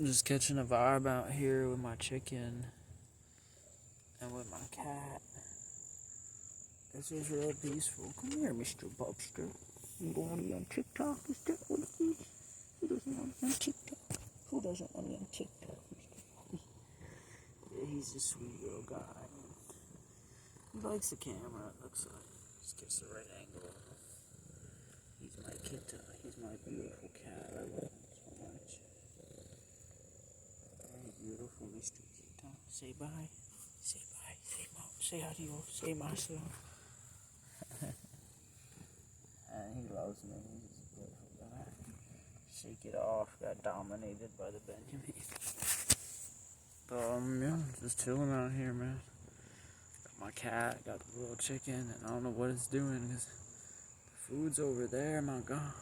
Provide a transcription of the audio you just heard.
Just catching a vibe out here with my chicken and with my cat. This is real peaceful. Come here, Mr. Bobster. You don't want to be on TikTok, Mr. What is this? Who doesn't want to be on TikTok? Who doesn't want to be on TikTok, Mr. Yeah, he's a sweet little guy. He likes the camera, it looks like. Just gets the right angle. He's my kitty. He's my beautiful cat. I love him so much. Very beautiful, Mr. Kita. Say bye. Say bye. Say mom. Say adios. Say Marcelo. And he loves me. He's a beautiful guy. Shake it off. Got dominated by the Benjamin. But yeah, just chilling out here, man. Got my cat. Got the little chicken, and I don't know what it's doing because the food's over there. My God.